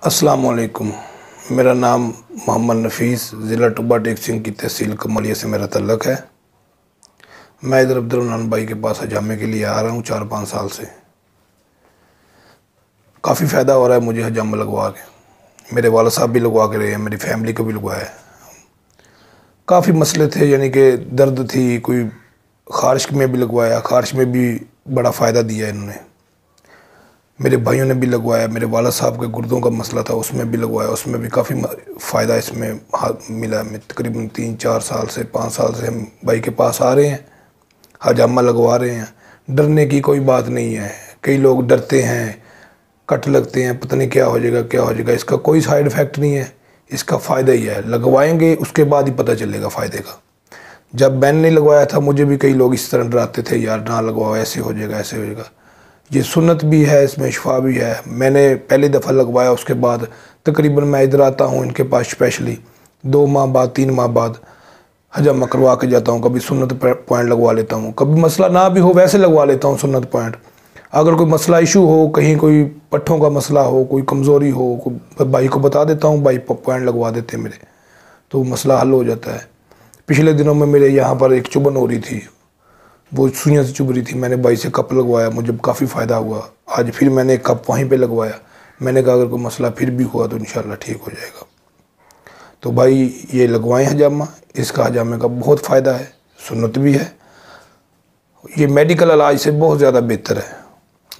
अस्सलामुअलैकुम। मेरा नाम मोहम्मद नफ़ीस, ज़िला टुब्बा टेक सिंह की तहसील कमलिया से मेरा तल्लक है। मैं इधर अब्दुल भाई के पास हजामे के लिए आ रहा हूँ 4-5 साल से। काफ़ी फ़ायदा हो रहा है मुझे हजामा लगवा के। मेरे वाला साहब भी लगवा के रहे हैं, मेरी फैमिली को भी लगवाया है। काफ़ी मसले थे, यानी कि दर्द थी, कोई ख़ारिश में भी लगवाया, ख़ारिश में भी बड़ा फ़ायदा दिया इन्होंने। मेरे भाइयों ने भी लगवाया, मेरे वाला साहब के गुर्दों का मसला था उसमें भी लगवाया, उसमें भी काफ़ी फ़ायदा इसमें मिला। मैं तकरीबन 3-4 साल से 5 साल से हम भाई के पास आ रहे हैं, हजामा लगवा रहे हैं। डरने की कोई बात नहीं है। कई लोग डरते हैं, कट लगते हैं, पता नहीं क्या हो जाएगा क्या हो जाएगा। इसका कोई साइड इफ़ेक्ट नहीं है, इसका फ़ायदा ही है। लगवाएंगे उसके बाद ही पता चलेगा फ़ायदे का। जब मैंने नहीं लगवाया था मुझे भी कई लोग इस तरह डराते थे, यार ना लगवाओ, ऐसे हो जाएगा ऐसे हो जाएगा। ये सुन्नत भी है, इसमें शिफा भी है। मैंने पहली दफ़ा लगवाया, उसके बाद तकरीबन मैं इधर आता हूँ इनके पास स्पेशली 2 माह बाद 3 माह बाद हजामा करवा के जाता हूँ। कभी सुन्नत पॉइंट लगवा लेता हूँ, कभी मसला ना भी हो वैसे लगवा लेता हूँ सुन्नत पॉइंट। अगर कोई मसला इशू हो, कहीं कोई पट्ठों का मसला हो, कोई कमज़ोरी हो, भाई को बता देता हूँ, भाई पॉइंट लगवा देते हैं मेरे, तो मसला हल हो जाता है। पिछले दिनों में मेरे यहाँ पर एक चुभन हो रही थी, वो सुइयाँ से चुभ रही थी। मैंने भाई से कप लगवाया, मुझे काफ़ी फ़ायदा हुआ। आज फिर मैंने एक कप वहीं पे लगवाया। मैंने कहा अगर कोई मसला फिर भी हुआ तो इंशाल्लाह ठीक हो जाएगा। तो भाई ये लगवाएं हजामा, इसका हजामे का बहुत फ़ायदा है, सुन्नत भी है। ये मेडिकल इलाज से बहुत ज़्यादा बेहतर है।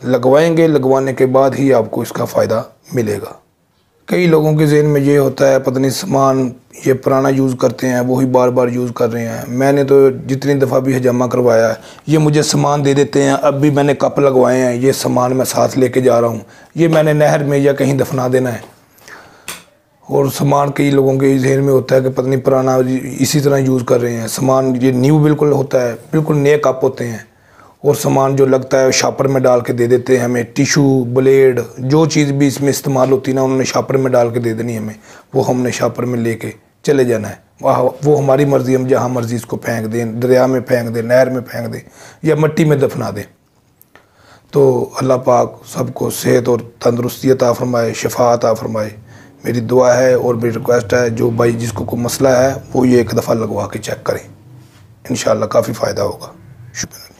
लगवाएंगे, लगवाने के बाद ही आपको इसका फ़ायदा मिलेगा। कई लोगों के ज़हन में ये होता है पता नहीं सामान ये पुराना यूज़ करते हैं, वही बार बार यूज़ कर रहे हैं। मैंने तो जितनी दफ़ा भी हजामा करवाया है, ये मुझे सामान दे देते हैं। अब भी मैंने कप लगवाए हैं, ये सामान मैं साथ लेके जा रहा हूँ, ये मैंने नहर में या कहीं दफना देना है। और सामान कई लोगों के जहन में होता है कि पता नहीं पुराना इसी तरह यूज़ कर रहे हैं। सामान ये न्यू बिल्कुल होता है, बिल्कुल नए कप होते हैं। और सामान जो लगता है शापर में डाल के दे देते हैं हमें। टिशू, ब्लेड, जो चीज़ भी इसमें इस्तेमाल होती है ना, उन्होंने शापर में डाल के दे देनी हमें। वो हमने शापर में लेके चले जाना है। वहाँ वो हमारी मर्ज़ी, हम जहाँ मर्ज़ी इसको फेंक दें, दरिया में फेंक दें, नहर में फेंक दें या मिट्टी में दफना दें। तो अल्लाह पाक सबको सेहत और तंदुरुस्ती अता फरमाए, शिफा अता फरमाए। मेरी दुआ है और मेरी रिक्वेस्ट है, जो भाई जिसको कोई मसला है वो ये एक दफ़ा लगवा के चेक करें, इंशाअल्लाह काफ़ी फ़ायदा होगा। शुक्रिया।